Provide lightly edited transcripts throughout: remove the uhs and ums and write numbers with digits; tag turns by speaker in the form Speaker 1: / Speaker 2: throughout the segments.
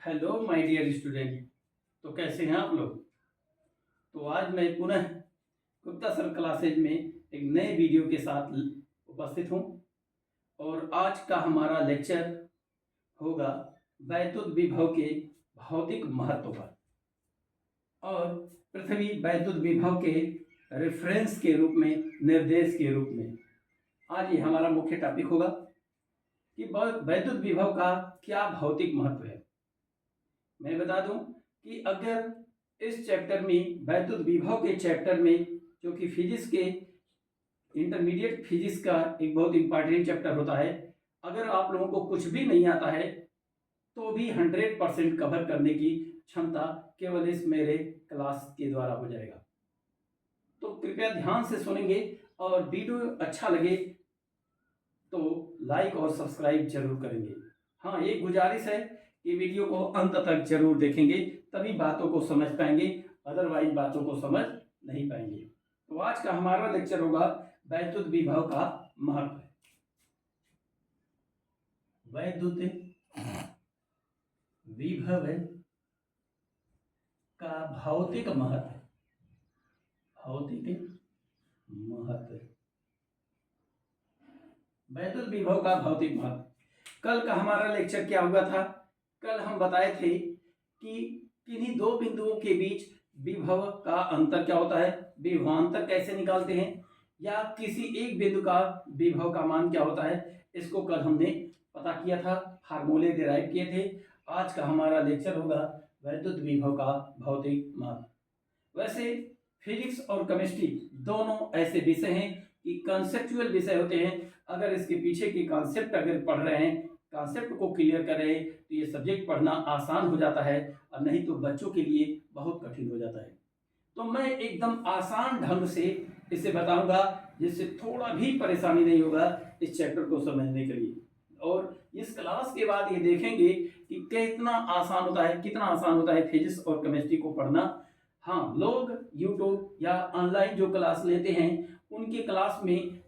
Speaker 1: Hello my dear student. तो कैसे हैं आप लोग। तो आज मैं पुनः गुप्ता सर क्लासेज में एक नए वीडियो के साथ उपस्थित हूं और आज का हमारा लेक्चर होगा वैद्युत विभव के भौतिक महत्व पर और पृथ्वी वैद्युत विभव के रेफरेंस के रूप में, निर्देश के रूप में आज ये हमारा मुख्य टॉपिक होगा कि वैद्युत विभव का क्या भौतिक महत्व है। मैं बता दूं कि अगर इस चैप्टर में, वैद्युत विभव के चैप्टर में, जो कि फिजिक्स के इंटरमीडिएट फिजिक्स का एक बहुत इंपॉर्टेंट चैप्टर होता है, अगर आप लोगों को कुछ भी नहीं आता है तो भी 100% कवर करने की क्षमता केवल इस मेरे क्लास के द्वारा हो जाएगा। तो कृपया ध्यान से सुनेंगे और वीडियो अच्छा लगे तो लाइक और सब्सक्राइब जरूर करेंगे। हाँ, एक गुजारिश है कि वीडियो को अंत तक जरूर देखेंगे, तभी बातों को समझ पाएंगे, अदरवाइज बातों को समझ नहीं पाएंगे। तो आज का हमारा लेक्चर होगा वैद्युत विभव का महत्व। वैद्युत विभव का भौतिक महत्व। भौतिक महत्व, वैद्युत विभव का भौतिक महत्व। कल का हमारा लेक्चर क्या हुआ था? कल हम बताए थे कि किन्हीं दो बिंदुओं के बीच विभव का अंतर क्या होता है, विभवांतर कैसे निकालते हैं, या किसी एक बिंदु का विभव का मान क्या होता है, इसको कल हमने पता किया था, फार्मूले डिराइव किए थे। आज का हमारा लेक्चर होगा वैद्युत विभव का भौतिक महत्व। वैसे फिजिक्स और केमिस्ट्री दोनों ऐसे विषय हैं कि कंसेप्चुअल विषय होते हैं। अगर इसके पीछे की कॉन्सेप्ट अगर पढ़ रहे हैं, कॉन्सेप्ट को क्लियर कर रहे हैं, तो ये सब्जेक्ट पढ़ना आसान हो जाता है, और नहीं तो बच्चों के लिए बहुत कठिन हो जाता है। तो मैं एकदम आसान ढंग से इसे बताऊंगा जिससे थोड़ा भी परेशानी नहीं होगा इस चैप्टर को समझने के लिए। और इस क्लास के बाद ये देखेंगे कि कितना आसान होता है, कितना आसान होता है फिजिक्स और केमिस्ट्री को पढ़ना। हाँ, लोग यूट्यूब या ऑनलाइन जो क्लास लेते हैं उनके क्लास में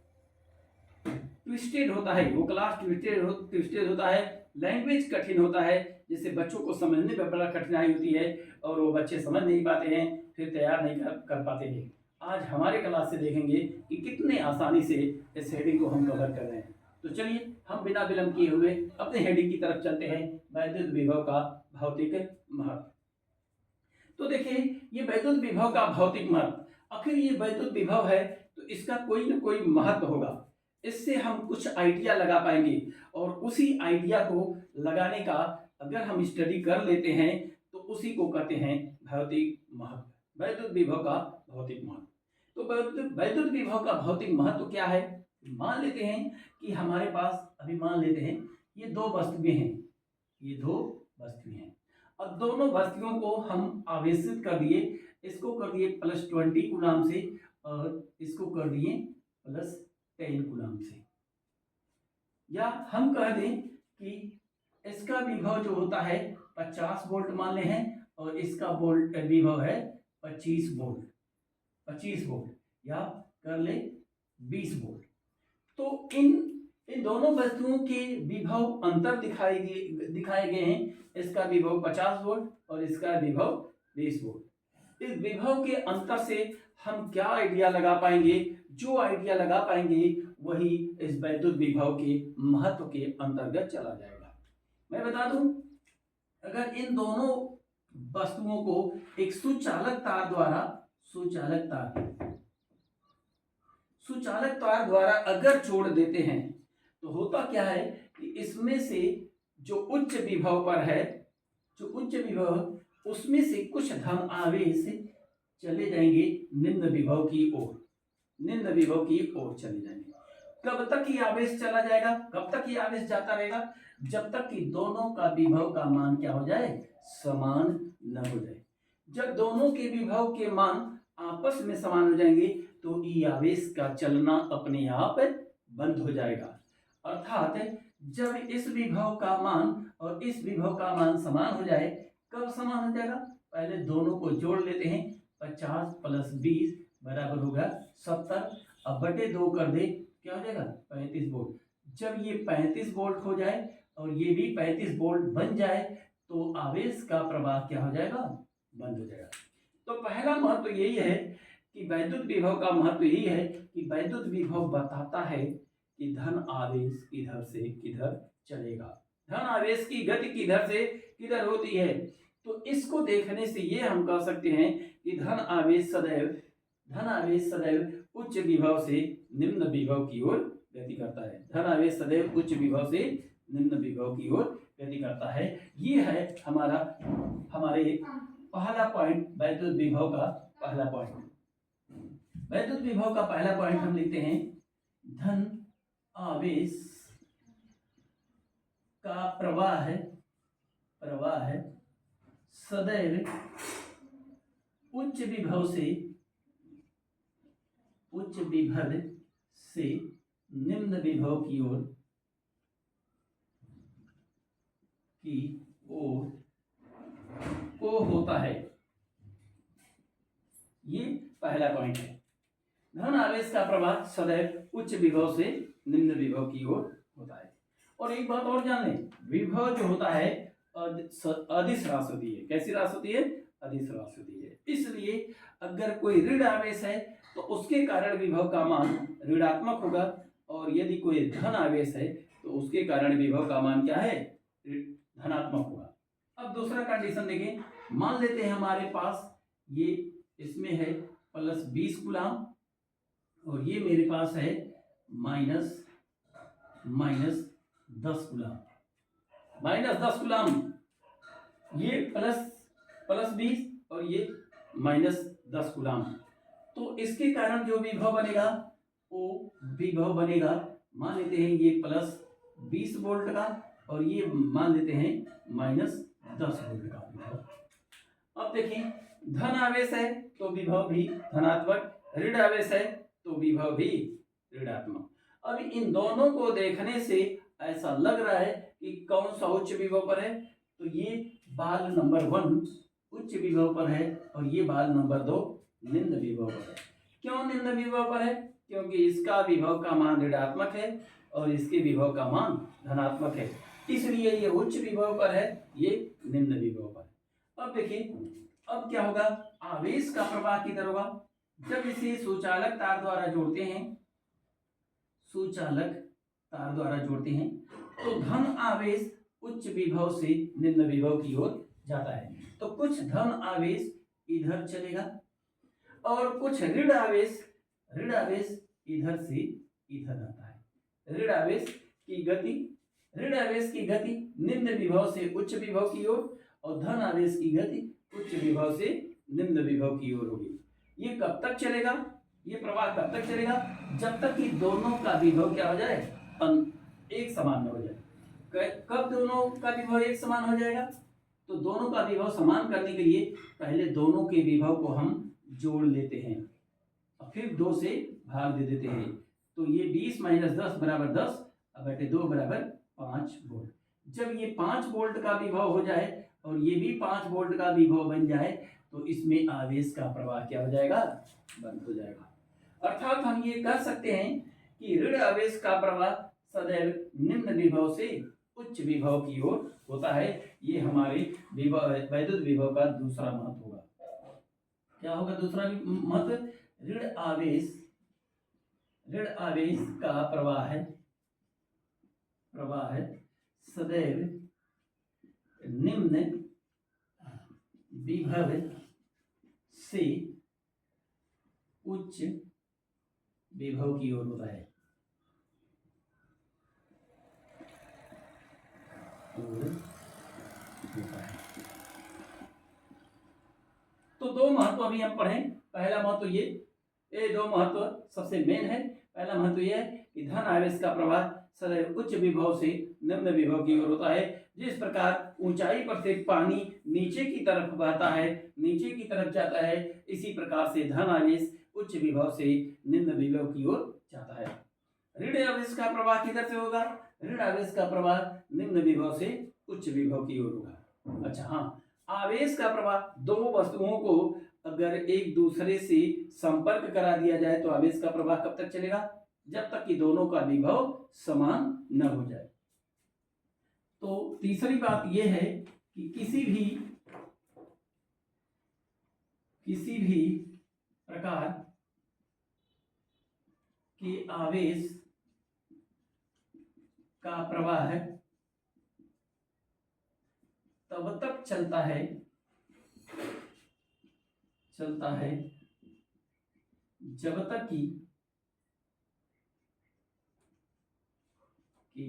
Speaker 1: ट्विस्टेड होता है, वो क्लास ट्विस्टेड होता है, लैंग्वेज कठिन होता है, जिससे बच्चों को समझने में बड़ा कठिनाई होती है और वो बच्चे समझ नहीं पाते हैं, फिर तैयार नहीं कर पाते हैं। आज हमारे क्लास से देखेंगे कि कितने आसानी से इस हेडिंग को हम कवर कर रहे हैं। तो चलिए हम बिना विलंब किए हुए अपने हेडिंग की तरफ चलते हैं, वैद्युत विभव का भौतिक महत्व। तो देखिए, ये वैद्युत विभव का भौतिक महत्व, आखिर ये वैद्युत विभव है तो इसका कोई ना कोई महत्व होगा। इससे हम कुछ आइडिया लगा पाएंगे और उसी आइडिया को लगाने का अगर हम स्टडी कर लेते हैं तो उसी को कहते हैं भौतिक महत्व, वैद्युत विभव का भौतिक महत्व। तो वैद्युत विभव का भौतिक महत्व क्या है? मान लेते हैं कि हमारे पास, अभी मान लेते हैं ये दो वस्तुएं हैं, ये दो वस्तुएं हैं, और दोनों वस्तुओं को हम आवेशित कर दिए, इसको कर दिए +20 कूलाम से और इसको कर दिए +10 कूलाम से। या हम कह दें कि इसका विभव जो होता है 50 वोल्ट मान ले हैं और इसका वोल्ट विभव है 25 वोल्ट, 25 वोल्ट, या कर ले 20 वोल्ट। तो इन दोनों वस्तुओं के विभव अंतर दिखाए गए हैं। इसका विभव 50 वोल्ट और इसका विभव 20 वोल्ट। इस विभव के अंतर से हम क्या आइडिया लगा पाएंगे? जो आइडिया लगा पाएंगे वही इस वैद्युत विभव के महत्व के अंतर्गत चला जाएगा। मैं बता दूं, अगर इन दोनों वस्तुओं को एक सुचालक तार द्वारा अगर जोड़ देते हैं तो होता क्या है कि इसमें से जो उच्च विभव पर है, जो उच्च विभव, उसमें से कुछ धन आवेश चले जाएंगे निम्न विभव की ओर, निम्न विभव की ओर चले जाएंगे। कब तक ये आवेश चला जाएगा, कब तक ये आवेश जाता रहेगा? जब तक कि दोनों का विभव का मान क्या हो जाए, समान न हो जाए। जब दोनों के विभव के मान आपस में समान हो जाएंगे तो ये आवेश का चलना अपने आप बंद हो जाएगा। अर्थात जब इस विभव का मान और इस विभव का मान समान हो जाए, कब समान हो जाएगा? पहले दोनों को जोड़ लेते हैं, 50 + 20 बराबर होगा 70, अब बटे 2 कर दे, क्या हो जाएगा? 35 वोल्ट। जब ये 35 वोल्ट हो जाए और ये भी 35 वोल्ट बन जाए तो आवेश का प्रवाह क्या हो जाएगा, बंद हो जाएगा। तो पहला महत्व यही है कि वैद्युत विभव का महत्व यही है कि वैद्युत विभव बताता है कि धन आवेश किधर से किधर चलेगा, धन आवेश की गति किधर से किधर होती है। तो इसको देखने से ये हम कह सकते हैं कि धन आवेश सदैव उच्च विभव से निम्न विभव की ओर गति करता है। धन आवेश सदैव उच्च विभव से निम्न विभव की ओर गति करता है। ये है हमारे पहला पॉइंट, वैद्युत विभव का पहला पॉइंट। वैद्युत विभव का पहला पॉइंट हम लिखते हैं, धन आवेश का प्रवाह सदैव उच्च विभव से निम्न विभव की ओर को होता है। ये पहला पॉइंट है, धन आवेश का प्रवाह सदैव उच्च विभव से निम्न विभव की ओर होता है। और एक बात और जान लें, विभव जो होता है अदिश राशि होती है। कैसी राशि होती है, अदिश राशि होती है। इसलिए अगर कोई ऋण आवेश है तो उसके कारण विभव का मान ऋणात्मक होगा, और यदि कोई धन आवेश है तो उसके कारण विभव का मान क्या है, धनात्मक होगा। अब दूसरा कंडीशन देखें, मान लेते हैं हमारे पास ये इसमें है प्लस 20 कूलाम और ये मेरे पास है माइनस 10 कूलाम। माइनस 10 कूलाम, ये प्लस 20 और ये माइनस 10 कूलाम। तो इसके कारण जो विभव बनेगा वो विभव बनेगा, मान लेते हैं ये प्लस 20 वोल्ट का और ये मान लेते हैं माइनस 10 वोल्ट का विभव। अब देखिए, धन आवेश है तो विभव भी धनात्मक, ऋण आवेश है तो विभव भी ऋणात्मक। अब इन दोनों को देखने से ऐसा लग रहा है कि कौन सा उच्च विभव पर है, तो ये बाल नंबर 1 उच्च विभव पर है और ये बाल नंबर 2 निम्न विभव पर है। क्यों निम्न विभव पर है, क्योंकि इसका विभव का मान ऋणात्मक है और इसके विभव का मान धनात्मक है, इसलिए ये उच्च विभव पर है, ये निम्न विभव पर। अब देखिए, अब क्या होगा, आवेश का प्रवाह किधर होगा, जब इसे सुचालक तार द्वारा जोड़ते हैं तो धन आवेश उच्च विभव से निम्न विभव की ओर जाता है। तो कुछ धन आवेश इधर चलेगा और कुछ ऋण आवेश इधर से इधर आता है। ऋण आवेश की गति निम्न विभव से उच्च विभव की ओर और धन आवेश की गति उच्च विभव से निम्न विभव की ओर होगी। ये कब तक चलेगा, ये प्रवाह कब तक चलेगा, जब तक कि दोनों का विभव क्या हो जाए, एक समान हो जाए। कब दोनों का विभव एक समान हो जाएगा, तो दोनों का विभव समान करने के लिए पहले दोनों के विभव को हम जोड़ लेते हैं और फिर 2 से भाग दे देते हैं। तो ये 20 माइनस 10 बराबर 10 बटे 2 बराबर 5 वोल्ट। जब ये 5 वोल्ट का विभव हो जाए और ये भी 5 वोल्ट का विभव बन जाए तो इसमें आवेश का प्रवाह क्या हो जाएगा, बंद हो जाएगा। अर्थात हम ये कह सकते हैं कि ऋण आवेश का प्रवाह सदैव निम्न विभव से उच्च विभव की ओर होता है। ये हमारे वैद्युत विभव का दूसरा महत्व होगा। क्या होगा दूसरा महत्व, ऋण आवेश का प्रवाह है सदैव निम्न विभव से उच्च विभव की ओर होता है। तो 2 महत्व अभी हम पढ़ें। पहला महत्व ये 2 महत्व सबसे मेन है। पहला महत्व यह है कि धन आवेश का प्रवाह सदैव उच्च विभव से निम्न विभव की ओर होता है। जिस प्रकार ऊंचाई पर से पानी नीचे की तरफ बहता है, नीचे की तरफ जाता है, इसी प्रकार से धन आवेश उच्च विभव से निम्न विभव की ओर जाता है। ऋण आवेश का प्रवाह किधर से होगा, ऋण आवेश का प्रवाह निम्न विभव से उच्च विभव की ओर होगा। अच्छा हाँ, आवेश का प्रवाह 2 वस्तुओं को अगर एक दूसरे से संपर्क करा दिया जाए तो आवेश का प्रवाह कब तक चलेगा, जब तक कि दोनों का विभव समान न हो जाए। तो तीसरी बात यह है कि किसी भी प्रकार के आवेश का प्रवाह तब तक चलता है जब तक कि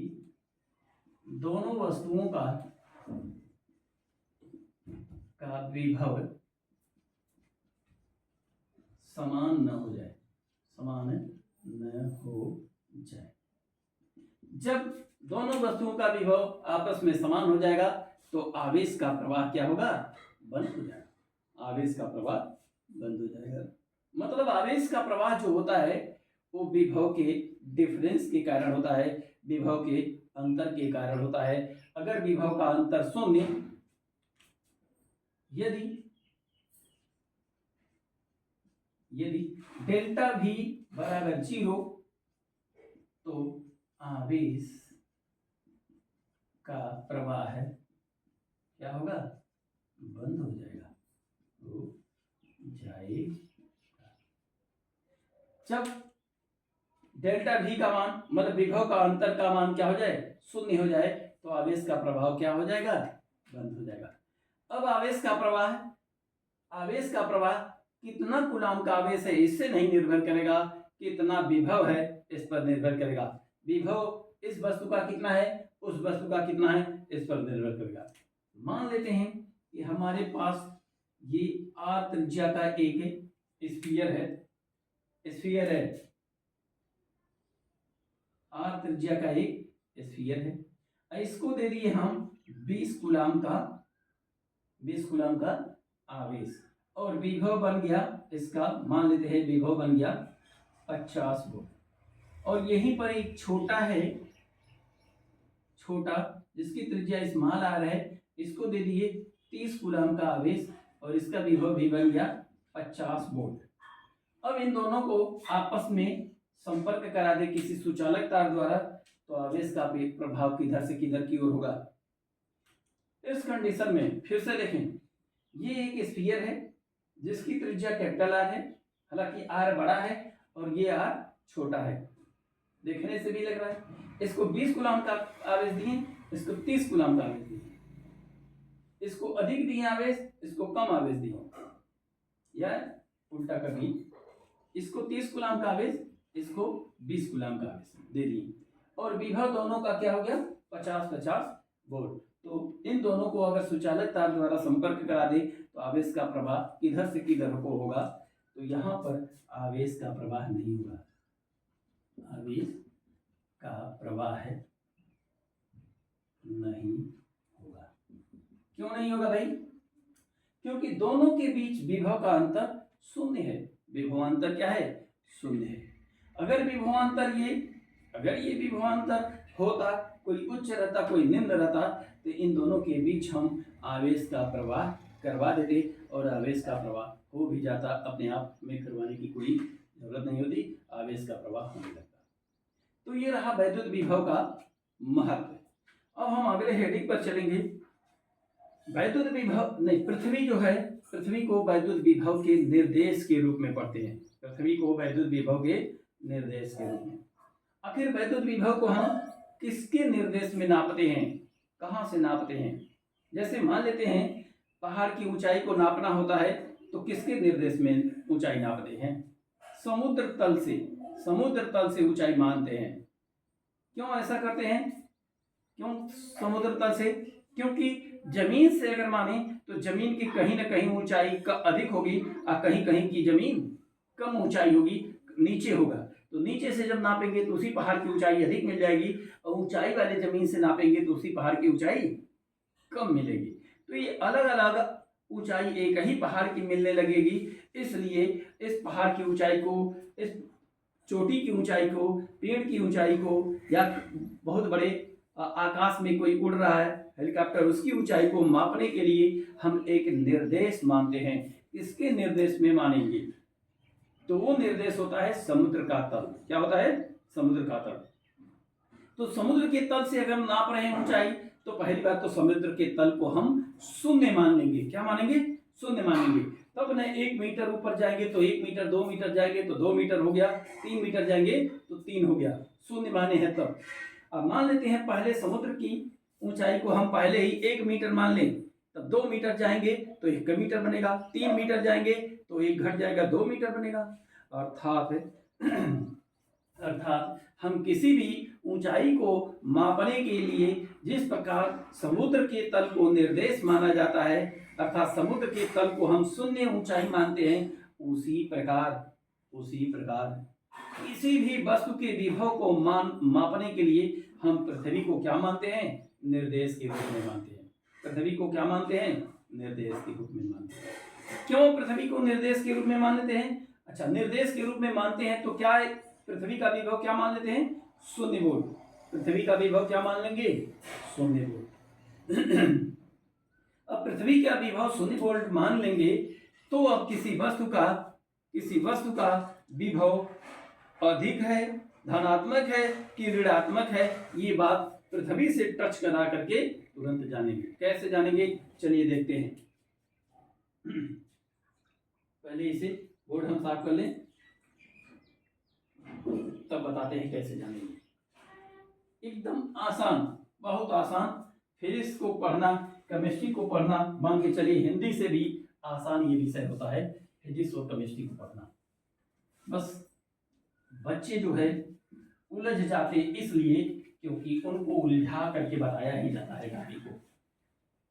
Speaker 1: दोनों वस्तुओं का विभव समान न हो जाए। जब दोनों वस्तुओं का विभव आपस में समान हो जाएगा तो आवेश का प्रवाह क्या होगा? बंद हो जाएगा। आवेश का प्रवाह बंद हो जाएगा। मतलब आवेश का प्रवाह जो होता है वो विभव के डिफरेंस के कारण होता है, विभव के अंतर के कारण होता है। अगर विभव का अंतर शून्य, यदि डेल्टा V बराबर 0 तो आवेश का प्रवाह क्या होगा? बंद हो जाएगा। जब डेल्टा V का मान मतलब विभव का अंतर का मान क्या हो जाए? शून्य हो जाए तो आवेश का प्रभाव क्या हो जाएगा? बंद हो जाएगा। अब आवेश का प्रवाह कितना कूलाम का आवेश है इससे नहीं निर्भर करेगा, कितना विभव है इस पर निर्भर करेगा। विभव इस वस्तु का कितना है, उस वस्तु का कितना है, इस पर निर्भर करेगा। मान लेते हैं कि हमारे पास ये r त्रिज्या का एक स्फीयर है, r त्रिज्या का एक स्फीयर है। इसको दे दिए हम 20 कूलाम का आवेश और विभव बन गया इसका, मान लेते हैं विभव बन गया 50 वोल्ट। और यहीं पर एक छोटा जिसकी त्रिज्या स्मॉल r है, इसको दे दिए 30 कूलाम का आवेश और इसका विभव भी बन गया 50 वोल्ट। अब इन दोनों को आपस में संपर्क करा दे किसी सुचालक तार द्वारा तो आवेश का प्रभाव किधर से किधर की ओर होगा। इस कंडीशन में फिर से देखें, ये एक स्फीयर है जिसकी त्रिज्या कैपिटल R है, हालांकि R बड़ा है और ये R छोटा है, देखने से भी लग रहा है। इसको 20 कूलाम का आवेश दिए, इसको 30 कूलाम का आवेश दिए, इसको अधिक दिए आवेश, इसको कम आवेश दिए, या उल्टा कभी इसको 30 कूलाम का आवेश, इसको 20 कूलाम का आवेश दे दिए और विभव दोनों का क्या हो गया? 50-50 वोल्ट। तो इन दोनों को अगर सुचालक तार द्वारा संपर्क करा दे तो आवेश का प्रवाह किधर से किधर को होगा? तो यहाँ पर आवेश का प्रवाह नहीं होगा। आवेश का प्रवाह नहीं होगा। क्यों नहीं होगा भाई? क्योंकि दोनों के बीच विभव का अंतर शून्य है। विभवांतर क्या है? शून्य है। अगर ये विभवांतर होता, कोई उच्च रहता कोई निम्न रहता, तो इन दोनों के बीच हम आवेश का प्रवाह करवा देते और आवेश का प्रवाह हो भी जाता, अपने आप में करवाने की कोई जरूरत नहीं होती, आवेश का प्रवाह होने लगता। तो ये रहा वैद्युत विभव का महत्व। अब हम अगले हेडिंग पर चलेंगे। वैद्युत विभव नहीं, पृथ्वी जो है, पृथ्वी को वैद्युत विभव के निर्देश के रूप में पढ़ते हैं। पृथ्वी को वैद्युत विभव के निर्देश के रूप में। आखिर वैद्युत विभव को हम किसके निर्देश में नापते हैं, कहाँ से नापते हैं? जैसे मान लेते हैं पहाड़ की ऊंचाई को नापना होता है तो किसके निर्देश में ऊंचाई नापते हैं? समुद्र तल से ऊंचाई मानते हैं। क्यों ऐसा करते हैं? क्यों समुद्र तल से? क्योंकि जमीन से अगर माने तो जमीन की कहीं ना कहीं ऊंचाई का अधिक होगी और कहीं कहीं की जमीन कम ऊंचाई होगी, नीचे होगा। तो नीचे से जब नापेंगे तो उसी पहाड़ की ऊंचाई अधिक मिल जाएगी और ऊंचाई वाले जमीन से नापेंगे तो उसी पहाड़ की ऊंचाई कम मिलेगी। तो ये अलग अलग ऊंचाई एक ही पहाड़ की मिलने लगेगी। इसलिए इस पहाड़ की ऊंचाई को, इस चोटी की ऊंचाई को, पेड़ की ऊंचाई को, या बहुत बड़े आकाश में कोई उड़ रहा है हेलीकॉप्टर, उसकी ऊंचाई को मापने के लिए हम एक निर्देश मानते हैं। इसके निर्देश में मानेंगे तो वो निर्देश होता है समुद्र का तल। क्या होता है? समुद्र का तल। तो समुद्र के तल से अगर हम नाप रहे हैं ऊंचाई तो पहली बात तो समुद्र के तल को हम शून्य मान लेंगे। क्या मानेंगे? शून्य मानेंगे। तब न 1 मीटर ऊपर जाएंगे तो 1 मीटर, 2 मीटर जाएंगे तो 2 मीटर हो गया, 3 मीटर जाएंगे तो 3 हो गया, शून्य माने हैं। तब अब मान लेते हैं पहले समुद्र की ऊंचाई को हम पहले ही 1 मीटर मान लें, तब 2 मीटर जाएंगे तो 1 मीटर बनेगा, 3 मीटर जाएंगे तो 1 घट जाएगा, 2 मीटर बनेगा। अर्थात हम किसी भी ऊंचाई को मापने के लिए जिस प्रकार समुद्र के तल को निर्देश माना जाता है, अर्थात समुद्र के तल को हम शून्य ऊंचाई मानते हैं, उसी प्रकार किसी भी वस्तु के विभव को मापने के लिए हम पृथ्वी को क्या मानते हैं? निर्देश के रूप में मानते हैं। पृथ्वी को क्या मानते हैं? निर्देश के रूप में मानते हैं। क्यों पृथ्वी को निर्देश के रूप में मानते हैं? अच्छा, निर्देश के रूप में मानते हैं तो क्या है? पृथ्वी का विभव क्या मान लेते हैं? शून्य वोल्ट। पृथ्वी का विभव क्या मान लेंगे? शून्य वोल्ट। अब पृथ्वी का विभव 0 वोल्ट मान लेंगे तो अब किसी वस्तु का विभव अधिक है, धनात्मक है कि ऋणात्मक है, ये बात पृथ्वी से टच करा करके तुरंत जानेंगे। कैसे जानेंगे? चलिए देखते हैं। पहले इसे बोर्ड हम साफ कर लें, तब बताते हैं कैसे जानेंगे। एकदम आसान, बहुत आसान। फिजिक्स को पढ़ना, केमिस्ट्री को पढ़ना, मान के चलिए हिंदी से भी आसान ये विषय होता है, फिजिक्स और केमिस्ट्री को पढ़ना। बस बच्चे जो है उलझ जाते इसलिए क्योंकि उनको उलझा करके बताया ही जाता है गाड़ी को।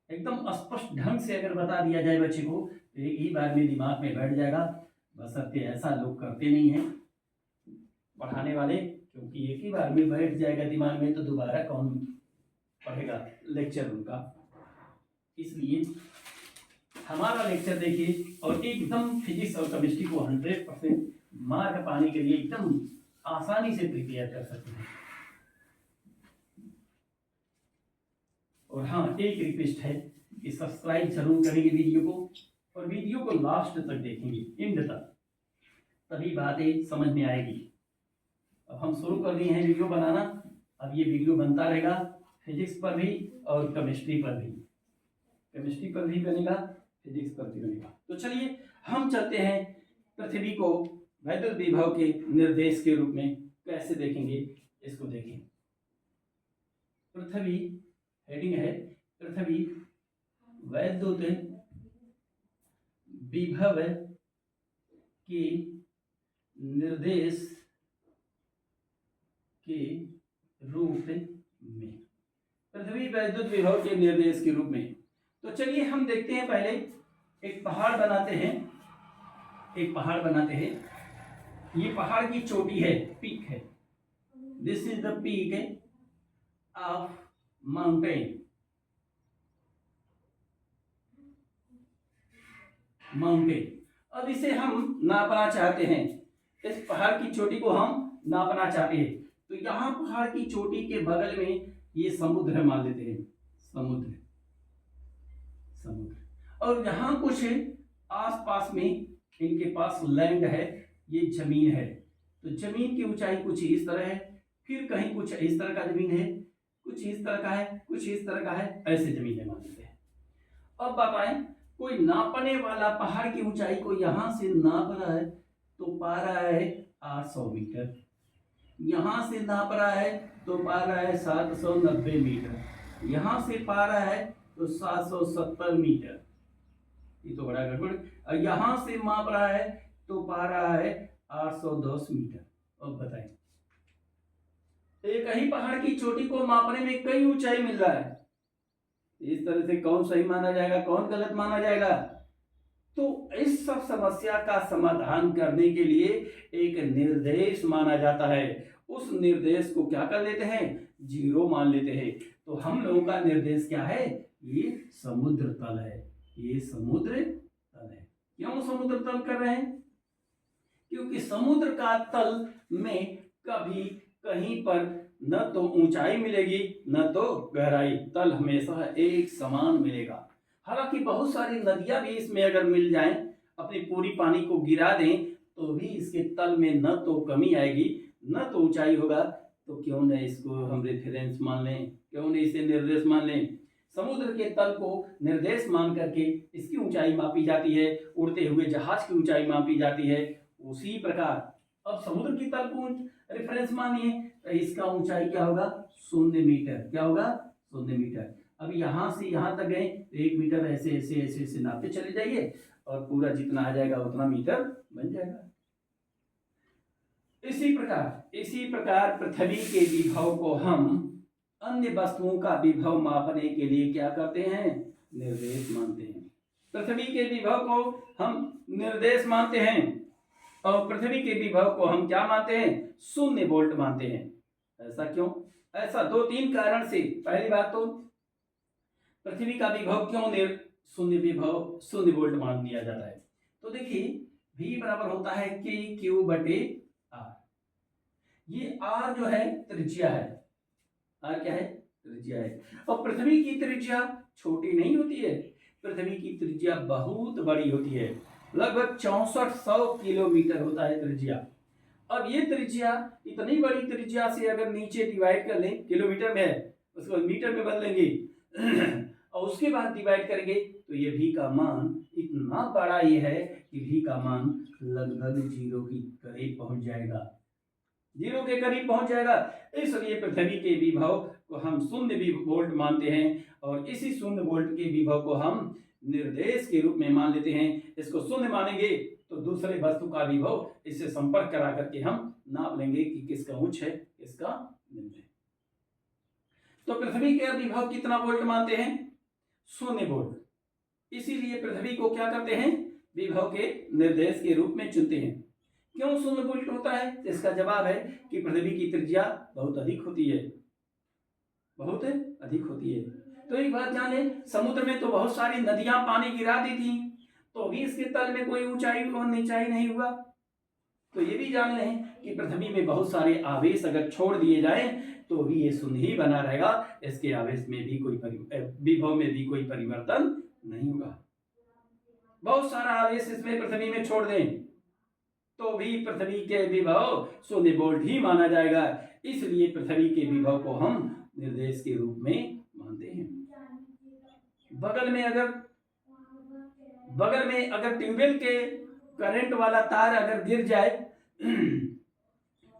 Speaker 1: एकदम स्पष्ट ढंग से अगर बता दिया जाए बच्चे को तो एक ही बार में दिमाग में बैठ जाएगा। बशर्ते ऐसा लोग करते नहीं हैं पढ़ाने वाले, क्योंकि एक ही बार में बैठ जाएगा दिमाग में तो दोबारा कौन पढ़ेगा लेक्चर उनका। इसलिए हमारा लेक्चर देखिए और एकदम फिजिक्स और केमिस्ट्री को 100% मार्क पाने के लिए एकदम आसानी से प्रिपेयर कर सकते हैं। और हाँ, एक रिक्वेस्ट है कि सब्सक्राइब जरूर करेंगे वीडियो को, और वीडियो को लास्ट तक देखेंगे, एंड तक, तभी बातें समझ में आएगी। अब हम शुरू कर दिए हैं वीडियो बनाना। अब ये वीडियो बनता रहेगा फिजिक्स पर भी और केमिस्ट्री पर भी। केमिस्ट्री पर भी बनेगा, फिजिक्स पर भी बनेगा। तो चलिए हम चलते हैं पृथ्वी को वैद्युत विभव के निर्देश के रूप में कैसे देखेंगे, इसको देखें। पृथ्वी, हेडिंग है पृथ्वी वैद्युत विभव के निर्देश के रूप में। पृथ्वी वैद्युत विभव के निर्देश के रूप में। तो चलिए हम देखते हैं, पहले एक पहाड़ बनाते हैं। ये पहाड़ की चोटी है, पीक है। This is the peak of mountain. अब इसे हम नापना चाहते हैं, इस पहाड़ की चोटी को हम नापना चाहते हैं। तो यहाँ पहाड़ की चोटी के बगल में ये समुद्र मान लेते हैं, समुद्र। और यहाँ कुछ आसपास में इनके पास लैंड है, ये जमीन है। तो जमीन की ऊंचाई कुछ इस तरह है, फिर कहीं कुछ इस तरह का जमीन है, कुछ इस तरह का है, कुछ इस तरह का है, ऐसे जमीन है मान लेते हैं। अब बताएं, कोई नापने वाला पहाड़ की ऊंचाई को यहां से नाप रहा है तो पा रहा है 800 मीटर, यहां से नाप रहा है तो पा रहा है 790 मीटर, यहां से पा रहा है तो 770 मीटर, ये तो बड़ा गड़बड़। और यहां से माप रहा है तो पा रहा है 810 मीटर। अब बताएं, एक ही पहाड़ की चोटी को मापने में कई ऊंचाई मिल रहा है, इस तरह से कौन सही माना जाएगा, कौन गलत माना जाएगा? तो इस सब समस्या का समाधान करने के लिए एक निर्देश माना जाता है। उस निर्देश को क्या कर लेते हैं? 0 मान लेते हैं। तो हम लोगों का निर्देश क्या है? ये समुद्र तल है, ये समुद्र तल है। क्यों समुद्र तल कर रहे हैं? क्योंकि समुद्र का तल में कभी कहीं पर न तो ऊंचाई मिलेगी न तो गहराई, तल हमेशा एक समान मिलेगा। हालांकि बहुत सारी नदियां भी इसमें अगर मिल जाएं, अपनी पूरी पानी को गिरा दें तो भी इसके तल में न तो कमी आएगी न तो ऊंचाई होगा। तो क्यों न इसको हम रेफरेंस मान लें, क्यों नहीं इसे निर्देश मान लें। समुद्र के तल को निर्देश मान करके इसकी ऊंचाई मापी जाती है, उड़ते हुए जहाज की ऊंचाई मापी जाती है। उसी प्रकार अब समुद्र की तल को रेफरेंस मानिए तो इसका ऊंचाई क्या होगा, 0 मीटर। क्या होगा, 0 मीटर। अब यहां से यहां तक गए तो 1 मीटर ऐसे ऐसे ऐसे ऐसे नापते चले जाइए और पूरा जितना आ जाएगा उतना मीटर बन जाएगा। इसी प्रकार पृथ्वी के विभव को हम अन्य वस्तुओं का विभव मापने के लिए क्या करते हैं, निर्देश मानते हैं। पृथ्वी के विभव को हम निर्देश मानते हैं और पृथ्वी के विभव को हम क्या मानते हैं, 0 वोल्ट मानते हैं। ऐसा क्यों, ऐसा 2-3 कारण से। पहली बात तो पृथ्वी का विभव क्यों 0 वोल्ट मान दिया जाता है, तो देखिए V बराबर होता है KQ/R। ये R जो है त्रिज्या है, R क्या है, त्रिज्या है। और पृथ्वी की त्रिज्या छोटी नहीं होती है, पृथ्वी की त्रिज्या बहुत बड़ी होती है, लगभग 6400 किलोमीटर होता है त्रिज्या। अब ये त्रिज्या, इतनी बड़ी त्रिज्या से अगर नीचे डिवाइड कर लें, किलोमीटर में है उसको मीटर में बदलेंगे और उसके बाद डिवाइड करेंगे तो ये V का मान इतना बड़ा ये है कि V का मान लगभग 0 के करीब पहुंच जाएगा, 0 के करीब पहुंच जाएगा। इसलिए पृथ्वी के विभव को हम 0 वोल्ट मानते हैं और इसी 0 वोल्ट के विभव को हम निर्देश के रूप में मान लेते हैं। इसको 0 मानेंगे तो दूसरे वस्तु का विभव इससे संपर्क करा करके हम नाप लेंगे कि किसका उच्च है किसका निम्न है। तो पृथ्वी के विभव कितना वोल्ट मानते हैं, 0 वोल्ट। इसीलिए पृथ्वी को क्या करते हैं, विभव के निर्देश के रूप में चुनते हैं। क्यों 0 वोल्ट होता है, इसका जवाब है कि पृथ्वी की त्रिज्या बहुत अधिक होती है, बहुत अधिक होती है। तो एक बात जाने, समुद्र में तो बहुत सारी नदियां पानी गिरा दी थी तो भी इसके तल में कोई ऊंचाई और नीचाई नहीं हुआ। तो ये भी जान लें कि पृथ्वी में बहुत सारे आवेश अगर छोड़ दिए जाएं तो भी ये 0 ही बना रहेगा, इसके आवेश में भी कोई विभव में भी कोई परिवर्तन नहीं होगा। बहुत सारा आवेश इसमें पृथ्वी में छोड़ दें तो भी पृथ्वी के विभव 0 वोल्ट ही माना जाएगा। इसलिए पृथ्वी के विभव को हम निर्देश के रूप में मानते हैं। बगल में अगर ट्यूबवेल के करंट वाला तार अगर गिर जाए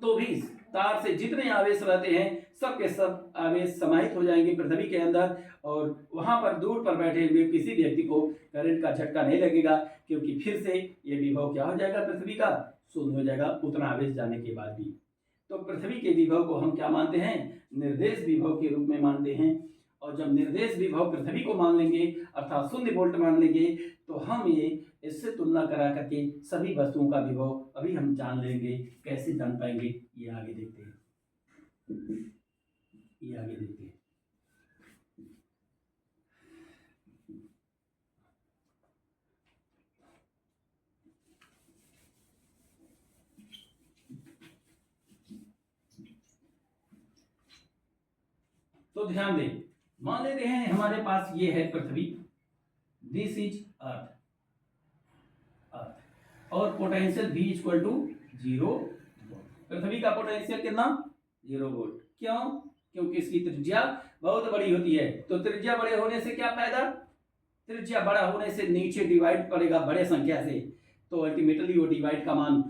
Speaker 1: तो भी तार से जितने आवेश रहते हैं सब के सब आवेश समाहित हो जाएंगे पृथ्वी के अंदर और वहां पर दूर पर बैठे हुए किसी व्यक्ति को करंट का झटका नहीं लगेगा, क्योंकि फिर से ये विभव क्या हो जाएगा, पृथ्वी का 0 हो जाएगा उतना आवेश जाने के बाद भी। तो पृथ्वी के विभव को हम क्या मानते हैं, निर्देश विभव के रूप में मानते हैं। और जब निर्देश विभव पृथ्वी को मान लेंगे अर्थात 0 वोल्ट मान लेंगे तो हम ये इससे तुलना करा करके सभी वस्तुओं का विभव अभी हम जान लेंगे। कैसे जान पाएंगे ये आगे देखते हैं, ये आगे देखते हैं। तो ध्यान दें, मान लेते हैं हमारे पास ये है पृथ्वी, दिस इज अर्थ और potential V equal to 0 volt. पृथ्वी का पोटेंशियल कितना, 0 वोल्ट। क्यों, क्योंकि इसकी त्रिज्या बहुत बड़ी होती है। तो त्रिज्या बड़े होने से क्या फायदा, त्रिज्या बड़ा होने से नीचे डिवाइड पड़ेगा बड़े संख्या से, तो अल्टीमेटली वो डिवाइड का मान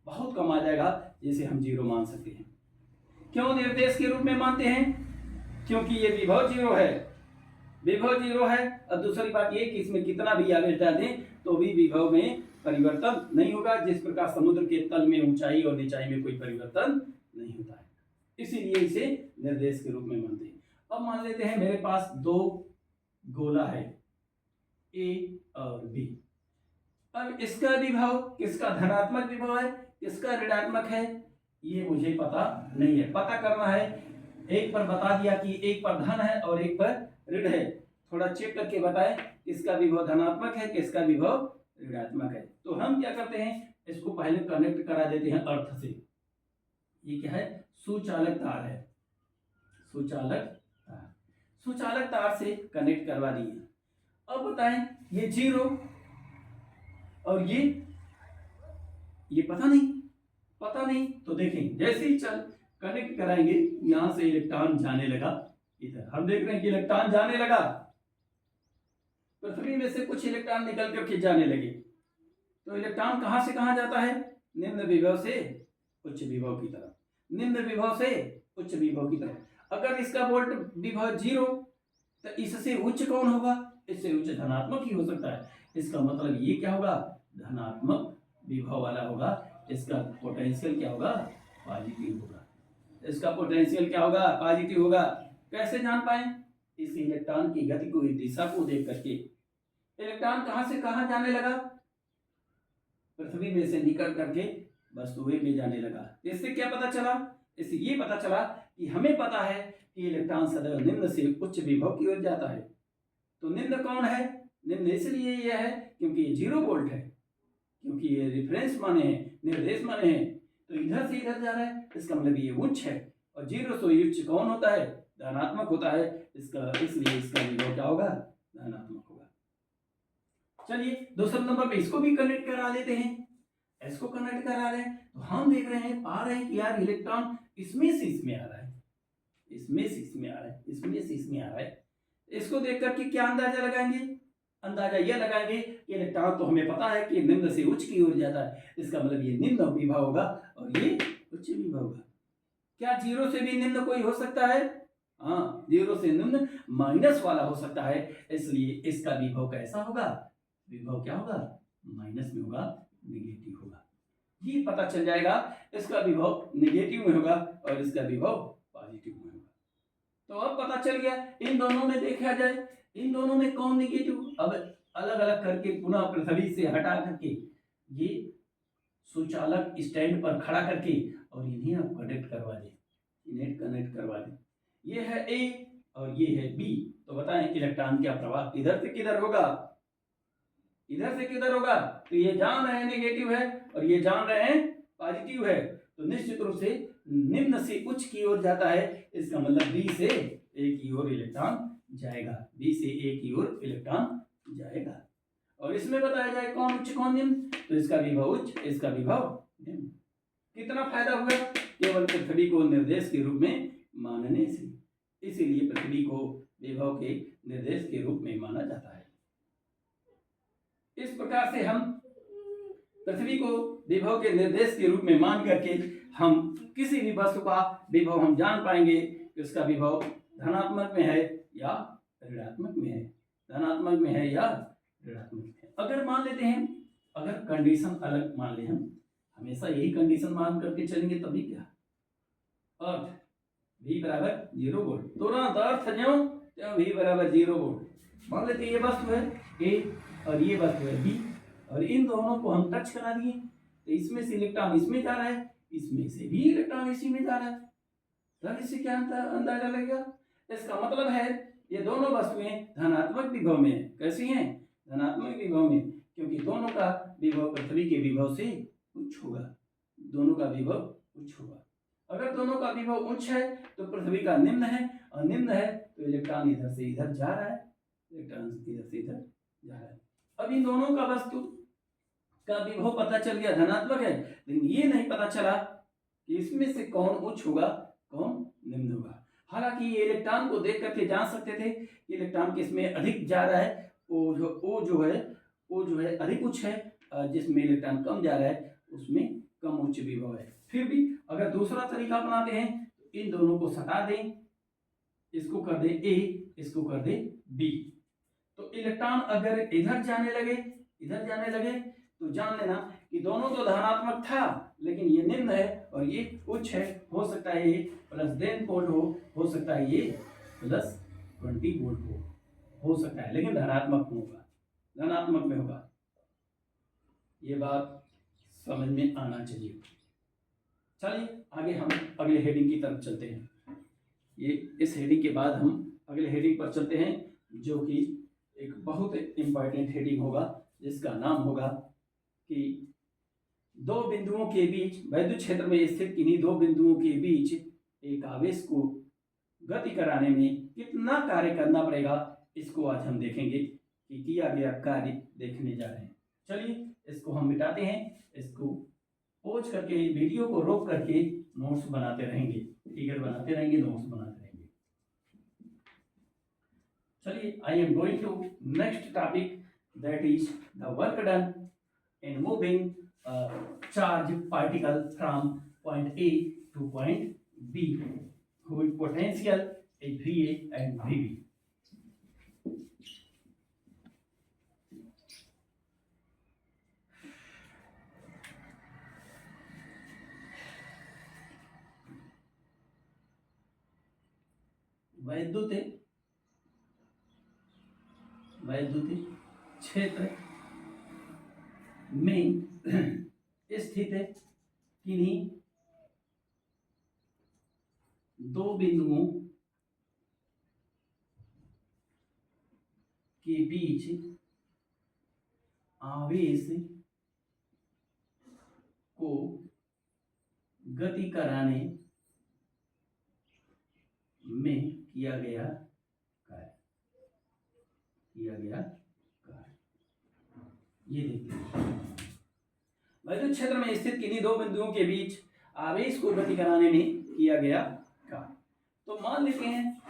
Speaker 1: बहुत कम आ जाएगा, जिसे हम 0 मान सकते हैं। क्यों निर्देश के रूप में मानते हैं, क्योंकि ये विभव 0 है, विभव 0 है। और दूसरी बात ये कि इसमें कितना भी आवेश डाल दें तो भी विभव में परिवर्तन नहीं होगा, जिस प्रकार समुद्र के तल में ऊंचाई और निचाई में कोई परिवर्तन नहीं होता है। इसीलिए इसे निर्देश के रूप में मानते हैं। अब मान लेते हैं मेरे पास 2 गोला है A और B। अब इसका विभव किसका धनात्मक विभव है किसका ऋणात्मक है ये मुझे पता नहीं है। पता करना है, एक पर बता दिया कि एक पर धन है और एक पर ऋण है, थोड़ा चेक करके बताएं किसका विभव धनात्मक है किसका विभव ऋणात्मक है। तो हम क्या करते हैं, इसको पहले कनेक्ट करा देते हैं अर्थ से। ये क्या है, सुचालक तार है, सुचालक तार से कनेक्ट करवा दिए। अब बताएं ये 0 और ये पता नहीं। तो देखें जैसे ही चल कनेक्ट कराएंगे यहां से इलेक्ट्रॉन जाने लगा इधर हम देख रहे हैं कि इलेक्ट्रॉन जाने लगा, पृथ्वी में से कुछ इलेक्ट्रॉन निकल करके जाने लगे। तो इलेक्ट्रॉन कहां से कहां जाता है? निम्न विभव से उच्च विभव की तरफ, निम्न विभव से उच्च विभव की तरफ। अगर इसका वोल्ट विभव 0, तो इससे उच्च कौन होगा? इससे उच्च धनात्मक ही हो सकता है। इसका मतलब ये क्या होगा? धनात्मक विभव वाला होगा। इसका पोटेंशियल क्या होगा? पॉजिटिव होगा। इसका पोटेंशियल क्या होगा? पॉजिटिव होगा। कैसे जान पाए? इस इलेक्ट्रॉन की गति को, दिशा को देख करके। इलेक्ट्रॉन कहां से कहां जाने लगा? पृथ्वी में से निकल करके वस्तुएं में जाने लगा। इससे क्या पता चला? इससे ये पता चला कि हमें पता है कि इलेक्ट्रॉन सदैव निम्न से उच्च विभव की ओर जाता है। तो निम्न कौन है? निम्न इसलिए यह है क्योंकि ये 0 वोल्ट है, क्योंकि ये रेफरेंस माने हैं, निर्देश माने हैं। तो इधर से इधर जा रहा है, इसका मतलब ये उच्च है। और 0 से उच्च कौन होता है? धनात्मक होता है। इसलिए इसका विभव क्या होगा? धनात्मक होगा। चलिए दूसरे नंबर पे इसको भी कनेक्ट करा लेते हैं। इसको कनेक्ट करा रहे हैं तो हम देख रहे हैं, पा रहे हैं कि यार इलेक्ट्रॉन इसमें से इसमें आ रहा है, इसमें से इसमें आ रहा है, इसमें से इसमें आ रहा है। इसको देख करके क्या अंदाजा लगाएंगे? अंदाजा यह लगाएंगे कि इलेक्ट्रॉन तो हमें पता है कि निम्न से उच्च की ओर जाता है, इसका मतलब ये निम्न विभव होगा और ये उच्च विभव होगा। क्या 0 से भी निम्न कोई हो सकता है? हाँ, 0 से निम्न माइनस वाला हो सकता है। इसलिए इसका विभव कैसा होगा? विभव क्या होगा? माइनस में होगा, निगेटिव होगा। ये पता चल जाएगा, इसका विभव निगेटिव में होगा और इसका विभव पॉजिटिव में होगा। तो अब पता चल गया। इन दोनों में देखा जाए, इन दोनों में कौन निगेटिव? अब अलग अलग करके पुनः पृथ्वी से हटा करके ये सुचालक स्टैंड पर खड़ा करके और इन्हें आप कनेक्ट करवा दें, इन्हें कनेक्ट करवा दें। ये है ए और ये है बी। तो बताएं इलेक्ट्रॉन का प्रवाह इधर से किधर होगा? इधर से किधर होगा? तो ये जान रहे हैं नेगेटिव है और ये जान रहे हैं पॉजिटिव है। तो निश्चित रूप से निम्न से उच्च की ओर जाता है। इसका मतलब बी से ए की ओर इलेक्ट्रॉन जाएगा, बी से ए की ओर इलेक्ट्रॉन जाएगा। और इसमें बताया जाए कौन उच्च कौन निम्न, तो इसका विभव उच्च, इसका विभव निम्न। कितना फायदा हुआ? केवल पृथ्वी को निर्देश के रूप में मानने से। इसीलिए पृथ्वी को विभव के निर्देश के रूप में माना जाता है। इस प्रकार से हम पृथ्वी को विभव के निर्देश के रूप में मान करके हम किसी भी वस्तु का विभव हम जान पाएंगे कि उसका विभव धनात्मक में है या ऋणात्मक में है, धनात्मक में है या ऋणात्मक में है। अगर मान लेते हैं, अगर कंडीशन अलग मान ले, हम हमेशा यही कंडीशन मान करके चलेंगे तभी क्या? अर्थ V बराबर 0 वोल्ट, तुरंत अर्थ ज्यों V बराबर 0 वोल्ट। मान लेते ये वस्तु है A और ये वस्तु है B और इन दोनों को हम टच करा दिए, तो इसमें से इलेक्ट्रॉन इसमें जा रहा है, इसमें से भी इलेक्ट्रॉन इसी में जा रहा है। तब इससे क्या अंदाजा लगेगा? इसका मतलब है ये दोनों वस्तुएं धनात्मक विभव में है। कैसी हैं? धनात्मक विभव में, क्योंकि दोनों का विभव पृथ्वी के विभव से उच्च होगा, दोनों का विभव उच्च होगा। अगर दोनों का विभव उच्च है तो पृथ्वी का निम्न है, और निम्न है तो इलेक्ट्रॉन इधर से इधर जा रहा है, इलेक्ट्रॉन इधर से इधर जा रहा है। अब इन दोनों का वस्तु का विभव पता चल गया धनात्मक है, लेकिन ये नहीं पता चला कि इसमें से कौन उच्च होगा कौन निम्न होगा। हालांकि ये इलेक्ट्रॉन को देख करके जान सकते थे कि इलेक्ट्रॉन किसमें अधिक जा रहा है, वो जो है अधिक उच्च है, जिसमें इलेक्ट्रॉन कम जा रहा है उसमें कम उच्च विभव है। फिर भी अगर दूसरा तरीका अपनाते हैं तो इन दोनों को सटा दें, इसको कर दे ए, इसको कर दे बी, तो इलेक्ट्रॉन अगर इधर जाने लगे तो जान लेना कि दोनों तो धनात्मक था, लेकिन ये निम्न है और ये उच्च है। हो सकता है ये प्लस 10 वोल्ट हो सकता है ये प्लस 20 वोल्ट हो सकता है, लेकिन धनात्मक में होगा। ये बात समझ में आना चाहिए। चलिए आगे हम अगले हेडिंग की तरफ चलते हैं। ये इस हेडिंग के बाद हम अगले हेडिंग पर चलते हैं, जो कि एक बहुत इंपॉर्टेंट हेडिंग होगा, जिसका नाम होगा कि दो बिंदुओं के बीच, वैद्युत क्षेत्र में स्थित किन्हीं दो बिंदुओं के बीच एक आवेश को गति कराने में कितना कार्य करना पड़ेगा। इसको आज हम देखेंगे कि किया गया कार्य देखने जा रहे हैं। चलिए इसको हम मिटाते हैं, इसको पॉज करके वीडियो को रोक करके नोट्स बनाते रहेंगे, फिगर बनाते रहेंगे, नोट्स बनाते रहेंगे। चलिए, I am going to next topic, that is the work done in moving charge particle from point A to point B, whose potential is VA and VB. वैद्युतिक क्षेत्र में स्थित किन्हीं दो बिंदुओं के बीच आवेश को गति कराने में किया गया कार्य, ये देखते हैं। वैद्युत क्षेत्र में स्थित किन्हीं दो बिंदुओं के बीच आवेश को गति कराने में किया गया कार्य। तो मान लेते हैं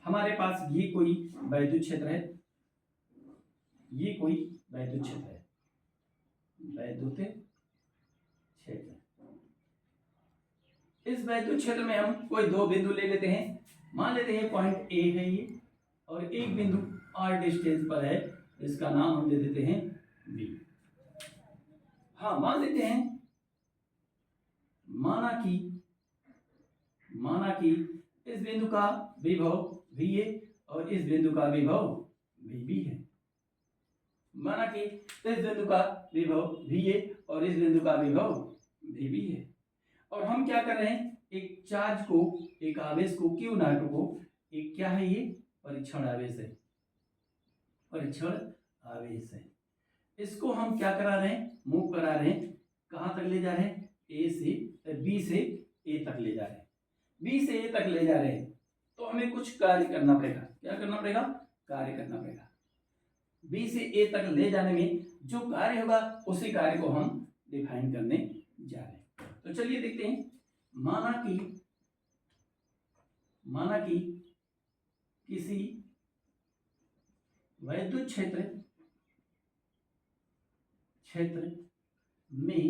Speaker 1: हमारे पास ये कोई वैद्युत क्षेत्र है, ये कोई वैद्युत क्षेत्र है, वैद्युत क्षेत्र। इस वैद्युत क्षेत्र में हम कोई दो बिंदु ले लेते हैं। मान लेते हैं पॉइंट ए है ये, और एक बिंदु आर डिस्टेंस पर है, इसका नाम हम दे देते हैं बी। हाँ, मान लेते हैं, माना कि इस बिंदु का विभव VA और इस बिंदु का विभव VB है। माना कि इस बिंदु का विभव VA और इस बिंदु का विभव VB है, और हम क्या कर रहे हैं, एक चार्ज को, एक आवेश को, Q नॉट को, एक क्या है, ये परीक्षण आवेश है, परीक्षण आवेश है। इसको हम क्या करा रहे हैं, मूव करा रहे हैं। कहाँ तक ले जा रहे हैं, A से B से A तक ले जा रहे हैं, B से A तक ले जा रहे हैं। तो हमें कुछ कार्य करना पड़ेगा। क्या करना पड़ेगा, कार्य करना पड़ेगा। B से A तक ले जाने में जो कार्य होगा उसी कार्य को हम डिफाइन करने जा रहे हैं। तो चलिए देखते हैं। माना कि किसी वैद्युत क्षेत्र में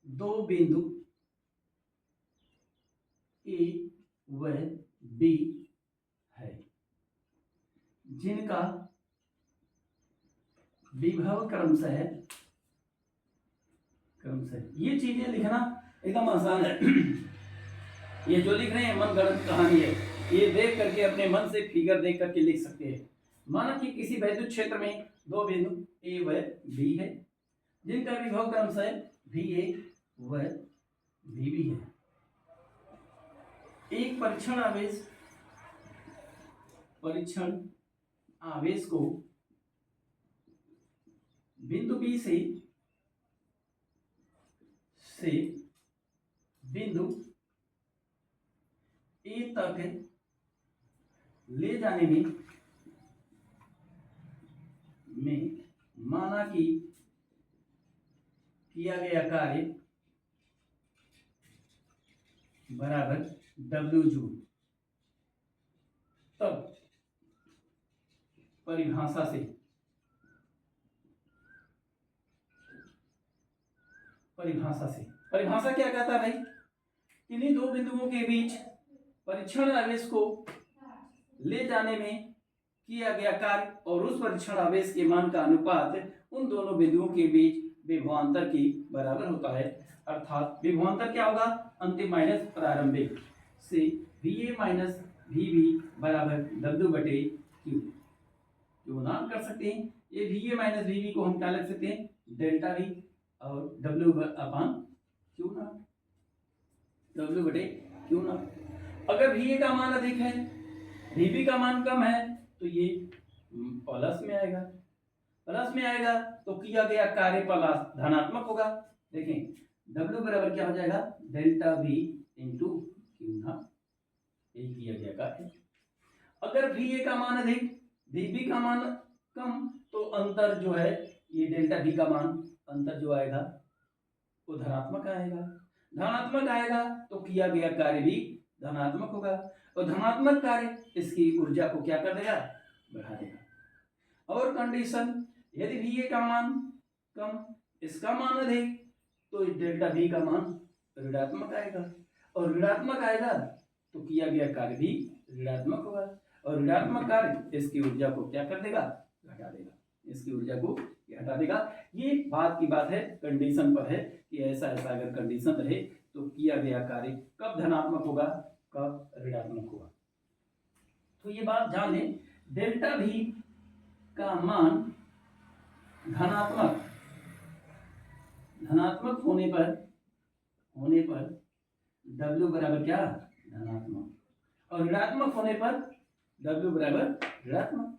Speaker 1: दो बिंदु A व B है, जिनका विभव क्रमशः, ये चीजें लिखना एकदम आसान है। ये जो लिख रहे हैं मन गढ़ंत कहानी है, ये देख करके अपने मन से फिगर देख करके लिख सकते हैं। माना कि किसी वैद्युत क्षेत्र में दो बिंदु A व B है, जिनका विभव क्रमशः VA व VB है। एक परीक्षण आवेश को बिंदु B से बिंदु A तक ले जाने में माना कि किया गया कार्य बराबर W जूल। तब परिभाषा क्या कहता है भाई, किन्हीं दो बिंदुओं के बीच परीक्षण आवेश को ले जाने में किया गया कार्य और उस परीक्षण आवेश के मान का अनुपात उन दोनों बिंदुओं के बीच विभवांतर के बराबर होता है। अर्थात विभवांतर क्या होगा, अंतिम माइनस प्रारंभिक से VA माइनस VB बराबर W/Q। जो नाम कर सकते हैं, ये VA माइनस VB को हम क्या लिख सकते हैं, डेल्टा V, और W/Q0। अगर VA का मान अधिक है, VB का मान कम है, तो ये प्लस में आएगा, तो किया गया कार्य प्लस धनात्मक होगा। देखें W बराबर क्या हो जाएगा, डेल्टा V इंटू Q0, यही किया गया कार्य। अगर VA का मान अधिक, VB का मान कम, तो अंतर जो है, ये डेल्टा V का मान अंतर जो आएगा वो धनात्मक आएगा, तो किया गया कार्य भी धनात्मक होगा, और धनात्मक कार्य इसकी ऊर्जा को क्या कर देगा, बढ़ा देगा। और कंडीशन, यदि VA का मान कम, इसका मान अधिक, तो डेल्टा V का मान ऋणात्मक आएगा, और ऋणात्मक आएगा तो किया गया कार्य भी ऋणात्मक होगा, और ऋणात्मक कार्य इसकी ऊर्जा को क्या कर देगा, घटा देगा, इसकी ऊर्जा को घटा देगा। ये बात की बात है, कंडीशन पर है कि ऐसा ऐसा अगर कंडीशन रहे तो किया गया कार्य कब धनात्मक होगा, कब ऋणात्मक होगा। तो ये बात जान लें, डेल्टा V का मान धनात्मक होने पर W बराबर क्या, धनात्मक, और ऋणात्मक होने पर W बराबर ऋणात्मक।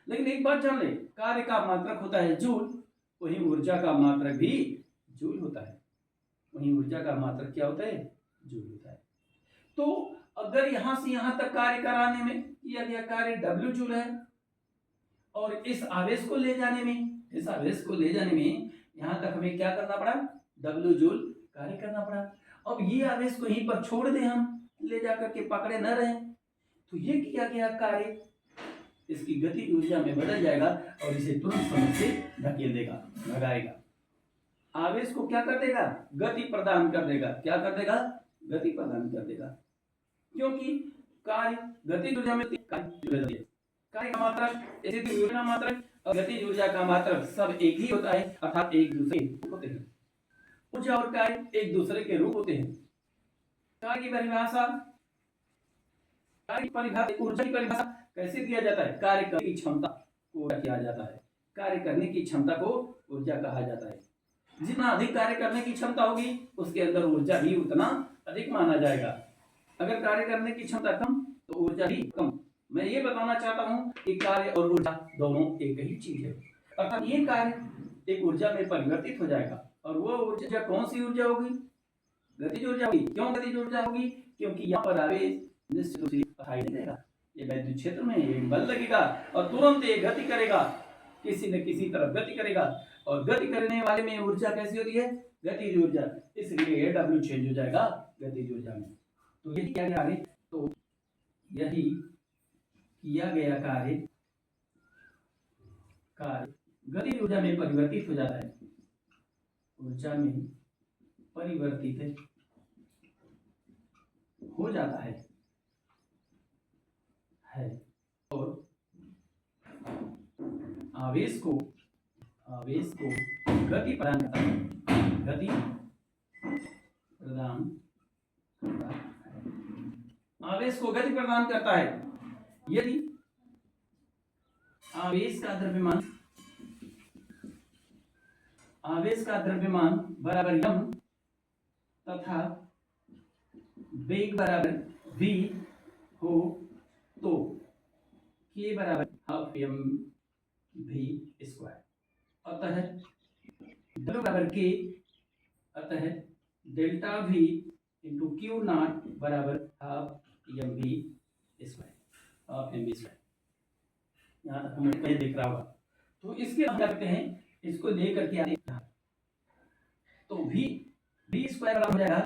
Speaker 1: लेकिन एक बात जान ले, कार्य का मात्रक होता है जूल, वही ऊर्जा का मात्रक भी जूल होता है, वही ऊर्जा का मात्रक क्या होता है, जूल होता है। तो अगर यहां से यहां तक कार्य कराने में किया गया कार्य W जूल है, और इस आवेश को ले जाने में यहां तक हमें क्या करना पड़ा, W जूल कार्य करना पड़ा। अब ये आवेश को यहीं पर छोड़ दें, हम ले जाकर के पकड़े न रहे, तो ये किया गया कार्य इसकी गति ऊर्जा में बदल जाएगा और इसे तुरंत समय से धकेल देगा, भगाएगा। आवेश को क्या कर देगा, गति प्रदान कर देगा, क्या कर देगा, गति प्रदान कर देगा, क्योंकि कार्य गति ऊर्जा में कार्य का मात्रक, स्थिति ऊर्जा मात्रक और गति ऊर्जा का मात्रक सब एक ही होता है, अर्थात एक दूसरे होते हैं। ऊर्जा और कार्य एक दूसरे के रूप होते हैं। कार्य की परिभाषा, ऊर्जा की परिभाषा कैसे दिया जाता है, कार्य करने की क्षमता को किया जाता है, कार्य करने की क्षमता को ऊर्जा कहा जाता है। जितना अधिक कार्य करने की क्षमता होगी उसके अंदर ऊर्जा भी उतना अधिक माना जाएगा। अगर कार्य करने की क्षमता कम तो ऊर्जा भी कम। मैं ये बताना चाहता हूं कि कार्य और ऊर्जा दोनों एक ही चीज है, अर्थात ये कार्य एक ऊर्जा में परिवर्तित हो जाएगा, और वो ऊर्जा कौन सी ऊर्जा होगी, गतिज ऊर्जा होगी। क्यों गतिज ऊर्जा होगी, क्योंकि यहाँ पर आवेश निश्चित रूप से दिखाई नहीं देगा, ये वैद्युत क्षेत्र में एक बल लगेगा और तुरंत ये गति करेगा, किसी न किसी तरफ गति करेगा, और गति करने वाले में ऊर्जा कैसी होती है, गतिज ऊर्जा, इसलिए W चेंज हो जाएगा गतिज ऊर्जा में। तो यही क्या कार्य, तो यही किया गया कार्य गतिज ऊर्जा में परिवर्तित हो जाता है, ऊर्जा में परिवर्तित हो जाता है और आवेश को गति प्रदान करता है, गति प्रदान करता है, आवेश को गति प्रदान करता है। यदि आवेश का द्रव्यमान बराबर m तथा वेग बराबर v हो तो k बराबर हाफ mv स्क्वायर, अतः W बराबर k, अतः delta v into q nought बराबर half mv square, half mv square. यहाँ तक हमें पहले देख रहा होगा। तो इसके हम क्या करते हैं, इसको लेकर के आते हैं, तो v स्क्वायर बराबर हो जाएगा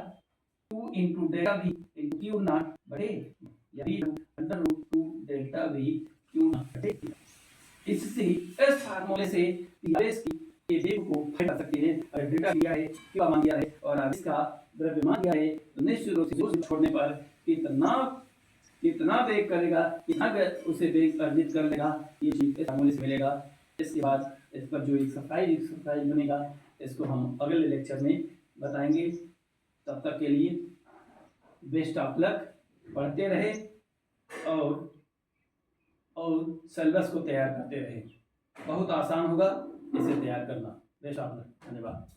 Speaker 1: 2 into delta v into q naught बटे या v under root 2 delta v q naught बटे। इससे इस फार्मूले से आवेश के वेग को फाइंड कर सकते हैं। अगर डेल्टा दिया है, क्यू मान दिया है और आवेश का द्रव्यमान दिया है, तो निश्चित रूप से दूर छोड़ने पर कितना वेग करेगा, कितना उसे वेग अर्जित कर लेगा, ये चीज इस फार्मूले से मिलेगा। इसके बाद इस पर जो एक्सरसाइज बनेगा, इसको हम अगले लेक्चर में बताएंगे। तब तक के लिए बेस्ट ऑफ लक, पढ़ते रहे और सिलेबस को तैयार करते रहे। बहुत आसान होगा इसे तैयार करना। बेस्ट ऑफ लक, धन्यवाद।